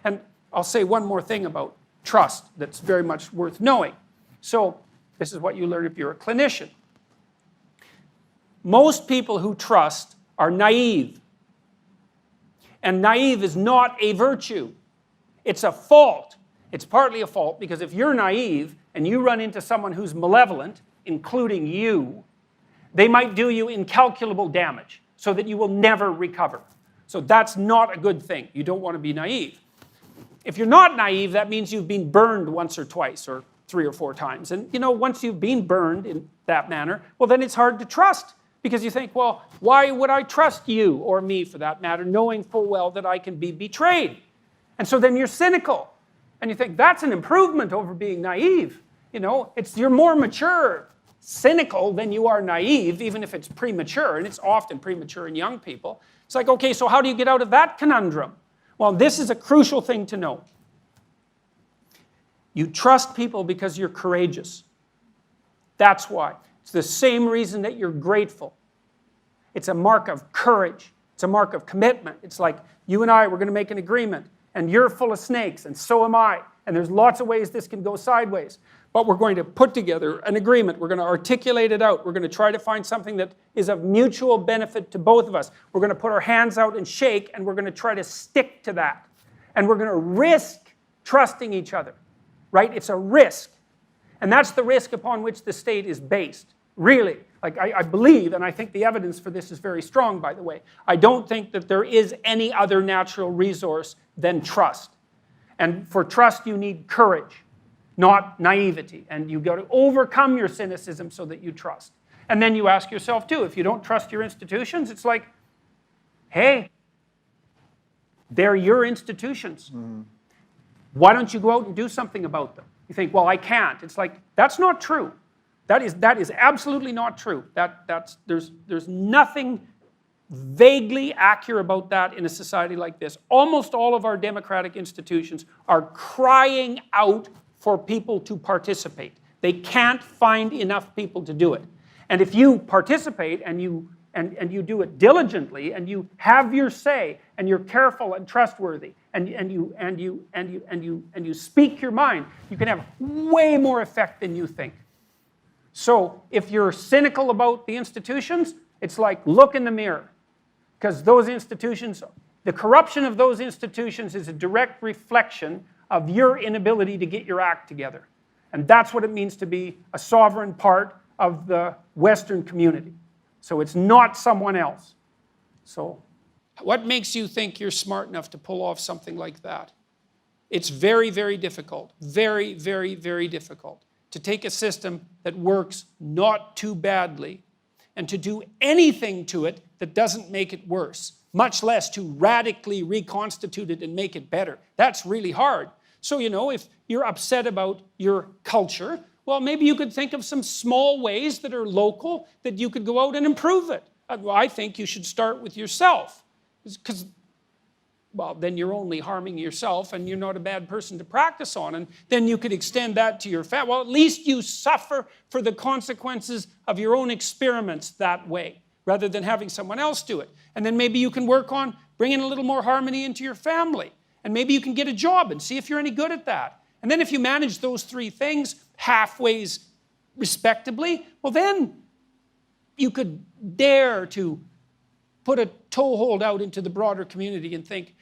And I'll say one more thing about trust that's very much worth knowing. So this is what you learn if you're a clinician. Most people who trust are naive. And naive is not a virtue. It's a fault. It's partly a fault because if you're naive and you run into someone who's malevolent, including you, they might do you incalculable damage so that you will never recover. So that's not a good thing. You don't want to be naive. If you're not naive, that means you've been burned once or twice or 3 or 4 times. And once you've been burned in that manner, well, then it's hard to trust. Because you think, well, why would I trust you, or me for that matter, knowing full well that I can be betrayed? And so then you're cynical. And you think, that's an improvement over being naive. You're more mature, cynical than you are naive, even if it's premature. And it's often premature in young people. It's like, okay, so how do you get out of that conundrum? Well, this is a crucial thing to know. You trust people because you're courageous. That's why. It's the same reason that you're grateful. It's a mark of courage. It's a mark of commitment. It's like you and I, we're going to make an agreement, and you're full of snakes, and so am I. And there's lots of ways this can go sideways. But we're going to put together an agreement. We're going to articulate it out. We're going to try to find something that is of mutual benefit to both of us. We're going to put our hands out and shake, and we're going to try to stick to that. And we're going to risk trusting each other, right? It's a risk. And that's the risk upon which the state is based. Really, I believe, and I think the evidence for this is very strong, by the way. I don't think that there is any other natural resource than trust. And for trust, you need courage, not naivety. And you've got to overcome your cynicism so that you trust. And then you ask yourself, too, if you don't trust your institutions, it's like, hey, they're your institutions. Mm-hmm. Why don't you go out and do something about them? You think, well, I can't. It's like, that's not true. That is absolutely not true. There's nothing vaguely accurate about that in a society like this. Almost all of our democratic institutions are crying out for people to participate. They can't find enough people to do it. And if you participate and you do it diligently and you have your say and you're careful and trustworthy and you speak your mind, you can have way more effect than you think. So if you're cynical about the institutions, it's like look in the mirror. Because those institutions, the corruption of those institutions is a direct reflection of your inability to get your act together. And that's what it means to be a sovereign part of the Western community. So it's not someone else. So what makes you think you're smart enough to pull off something like that? It's very, very difficult. Very, very, very difficult to take a system that works not too badly and to do anything to it that doesn't make it worse, much less to radically reconstitute it and make it better. That's really hard. So, if you're upset about your culture, well, maybe you could think of some small ways that are local that you could go out and improve it. I think you should start with yourself. Because, well, then you're only harming yourself and you're not a bad person to practice on. And then you could extend that to your family. Well, at least you suffer for the consequences of your own experiments that way, rather than having someone else do it. And then maybe you can work on bringing a little more harmony into your family. And maybe you can get a job and see if you're any good at that. And then if you manage those 3 things halfway respectably, well then you could dare to put a toehold out into the broader community and think,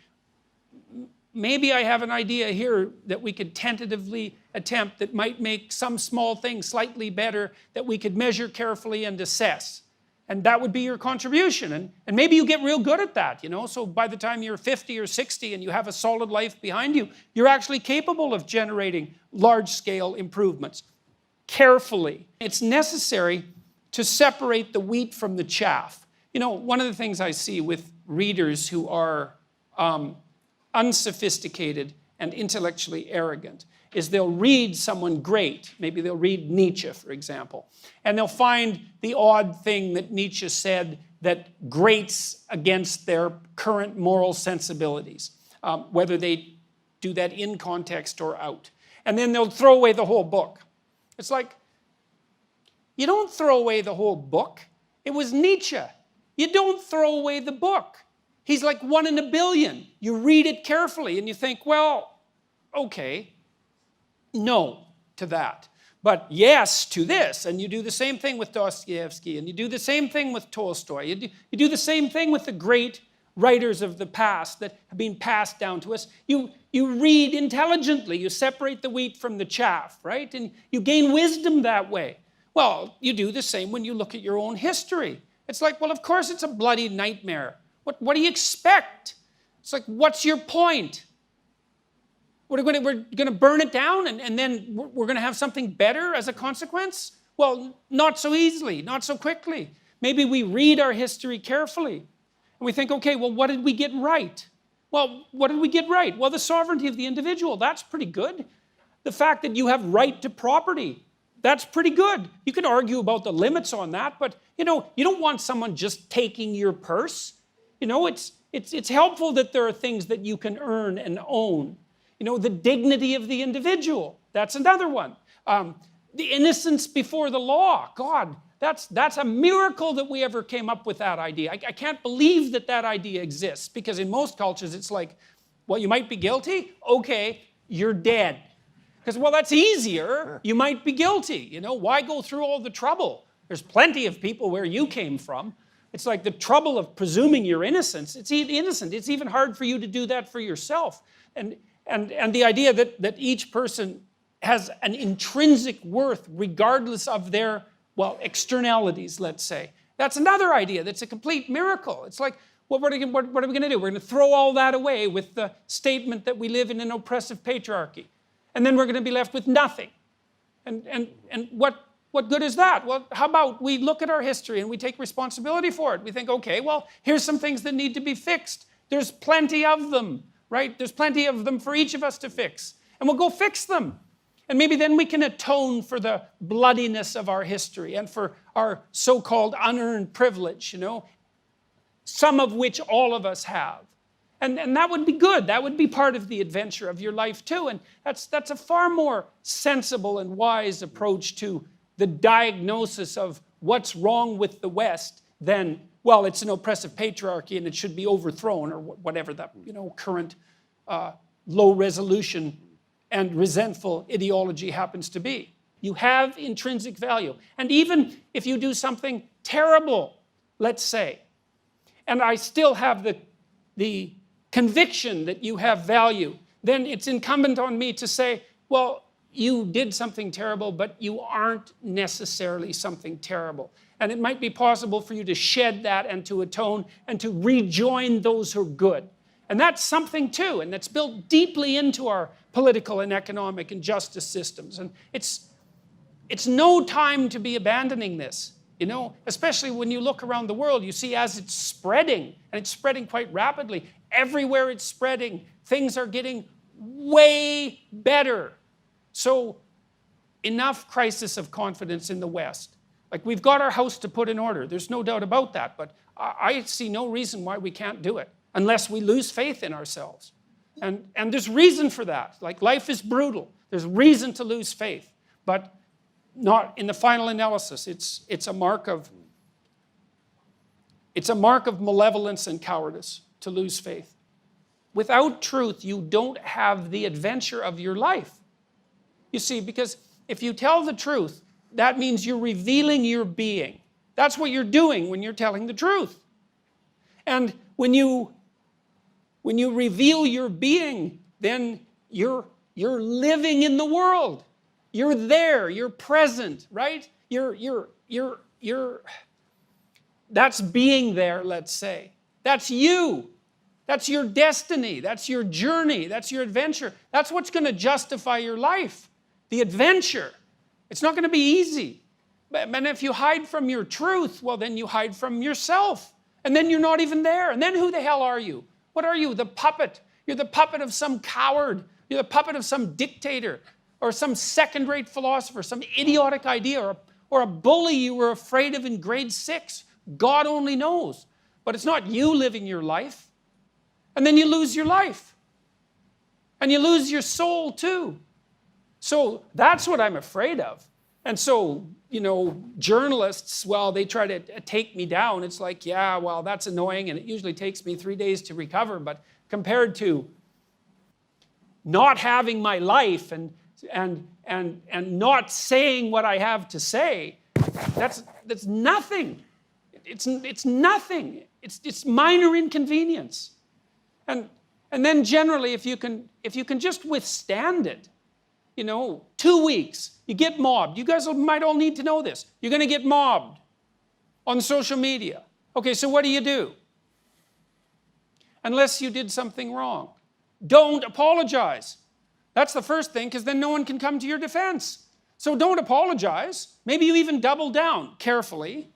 maybe I have an idea here that we could tentatively attempt that might make some small thing slightly better that we could measure carefully and assess. And that would be your contribution. And maybe you get real good at that, So by the time you're 50 or 60 and you have a solid life behind you, you're actually capable of generating large-scale improvements. Carefully. It's necessary to separate the wheat from the chaff. One of the things I see with readers who are unsophisticated and intellectually arrogant is they'll read someone great. Maybe they'll read Nietzsche, for example. And they'll find the odd thing that Nietzsche said that grates against their current moral sensibilities, whether they do that in context or out. And then they'll throw away the whole book. It's like, you don't throw away the whole book. It was Nietzsche. You don't throw away the book. He's like 1 in a billion. You read it carefully and you think, well, okay, no to that. But yes to this. And you do the same thing with Dostoevsky, and you do the same thing with Tolstoy. You do the same thing with the great writers of the past that have been passed down to us. You read intelligently. You separate the wheat from the chaff, right? And you gain wisdom that way. Well, you do the same when you look at your own history. It's like, well, of course it's a bloody nightmare. What do you expect? It's like, what's your point? We're going to burn it down and then we're going to have something better as a consequence? Well, not so easily, not so quickly. Maybe we read our history carefully and we think, okay, well, what did we get right? Well, what did we get right? Well, the sovereignty of the individual, that's pretty good. The fact that you have right to property, that's pretty good. You can argue about the limits on that, but you don't want someone just taking your purse. It's helpful that there are things that you can earn and own. The dignity of the individual, that's another one. The innocence before the law, God, that's a miracle that we ever came up with that idea. I can't believe that idea exists, because in most cultures it's like, well, you might be guilty, okay, you're dead. Because, well, that's easier, you might be guilty, why go through all the trouble? There's plenty of people where you came from. It's like the trouble of presuming your innocence. It's innocent. It's even hard for you to do that for yourself. And the idea that each person has an intrinsic worth regardless of their, externalities, let's say. That's another idea that's a complete miracle. It's like, what are we going to do? We're going to throw all that away with the statement that we live in an oppressive patriarchy. And then we're going to be left with nothing. And what good is that? Well, how about we look at our history and we take responsibility for it? We think, okay, well, here's some things that need to be fixed. There's plenty of them, right? There's plenty of them for each of us to fix. And we'll go fix them. And maybe then we can atone for the bloodiness of our history and for our so-called unearned privilege, some of which all of us have. And that would be good. That would be part of the adventure of your life too. And that's a far more sensible and wise approach to the diagnosis of what's wrong with the West than, well, it's an oppressive patriarchy and it should be overthrown, or whatever that current low resolution and resentful ideology happens to be. You have intrinsic value. And even if you do something terrible, let's say, and I still have the conviction that you have value, then it's incumbent on me to say, well, you did something terrible, but you aren't necessarily something terrible. And it might be possible for you to shed that and to atone and to rejoin those who are good. And that's something too, and that's built deeply into our political and economic and justice systems. And it's no time to be abandoning this, especially when you look around the world, you see as it's spreading, and it's spreading quite rapidly. Everywhere it's spreading, things are getting way better. So enough crisis of confidence in the West. Like, we've got our house to put in order. There's no doubt about that, but I see no reason why we can't do it unless we lose faith in ourselves. And there's reason for that. Like, life is brutal. There's reason to lose faith, but not in the final analysis. It's a mark of malevolence and cowardice to lose faith. Without truth, you don't have the adventure of your life. You see, because if you tell the truth, that means you're revealing your being. That's what you're doing when you're telling the truth. And when you reveal your being, then you're living in the world. You're there, you're present, right? That's being there, let's say. That's you. That's your destiny. That's your journey. That's your adventure. That's what's going to justify your life. The adventure. It's not going to be easy. But if you hide from your truth, well, then you hide from yourself. And then you're not even there. And then who the hell are you? What are you? The puppet. You're the puppet of some coward. You're the puppet of some dictator or some second-rate philosopher, some idiotic idea or a bully you were afraid of in grade 6. God only knows. But it's not you living your life. And then you lose your life. And you lose your soul too. So that's what I'm afraid of. And so, journalists, well, they try to take me down. It's like, yeah, well, that's annoying, and it usually takes me 3 days to recover. But compared to not having my life and not saying what I have to say, that's nothing. It's nothing. It's minor inconvenience. And then generally, if you can just withstand it, 2 weeks, you get mobbed. You guys might all need to know this. You're going to get mobbed on social media. Okay, so what do? Unless you did something wrong. Don't apologize. That's the first thing, because then no one can come to your defense. So don't apologize. Maybe you even double down carefully,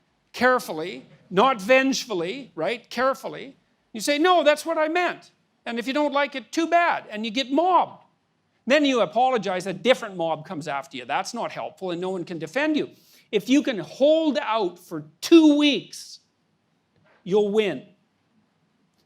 not vengefully, right? Carefully. You say, no, that's what I meant. And if you don't like it, too bad. And you get mobbed. Then you apologize, a different mob comes after you. That's not helpful, and no one can defend you. If you can hold out for 2 weeks, you'll win.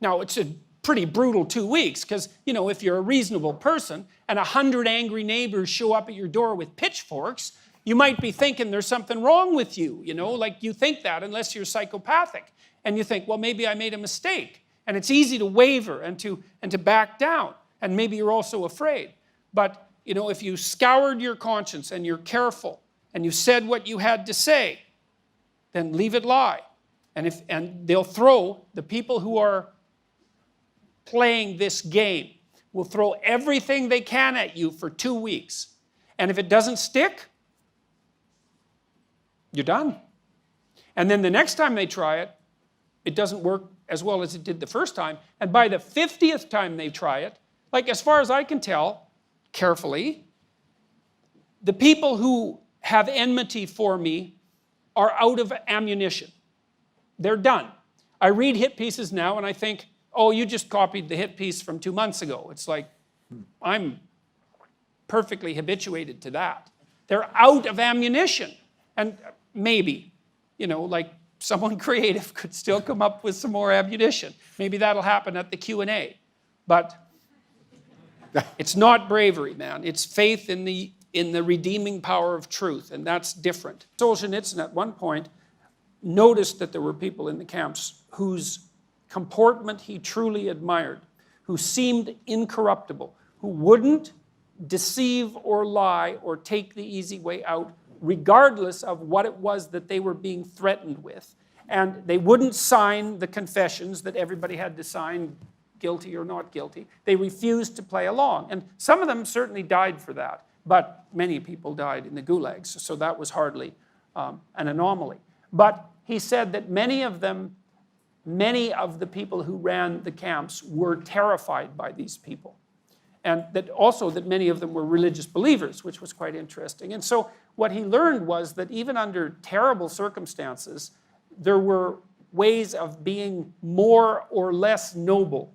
Now, it's a pretty brutal 2 weeks, because, if you're a reasonable person and 100 angry neighbors show up at your door with pitchforks, you might be thinking there's something wrong with you, like you think that unless you're psychopathic. And you think, well, maybe I made a mistake. And it's easy to waver and to back down. And maybe you're also afraid. But, if you scoured your conscience and you're careful and you said what you had to say, then leave it lie. And they'll throw, the people who are playing this game will throw everything they can at you for 2 weeks. And if it doesn't stick, you're done. And then the next time they try it, it doesn't work as well as it did the first time. And by the 50th time they try it, like as far as I can tell, carefully, the people who have enmity for me are out of ammunition. They're done. I read hit pieces now and I think, oh, you just copied the hit piece from 2 months ago. It's like, I'm perfectly habituated to that. They're out of ammunition. And maybe, like someone creative could still come up with some more ammunition. Maybe that'll happen at the Q&A. But it's not bravery, man. It's faith in the redeeming power of truth, and that's different. Solzhenitsyn at one point noticed that there were people in the camps whose comportment he truly admired, who seemed incorruptible, who wouldn't deceive or lie or take the easy way out, regardless of what it was that they were being threatened with. And they wouldn't sign the confessions that everybody had to sign, guilty or not guilty. They refused to play along. And some of them certainly died for that, but many people died in the gulags, so that was hardly an anomaly. But he said that many of the people who ran the camps were terrified by these people. And that many of them were religious believers, which was quite interesting. And so what he learned was that even under terrible circumstances, there were ways of being more or less noble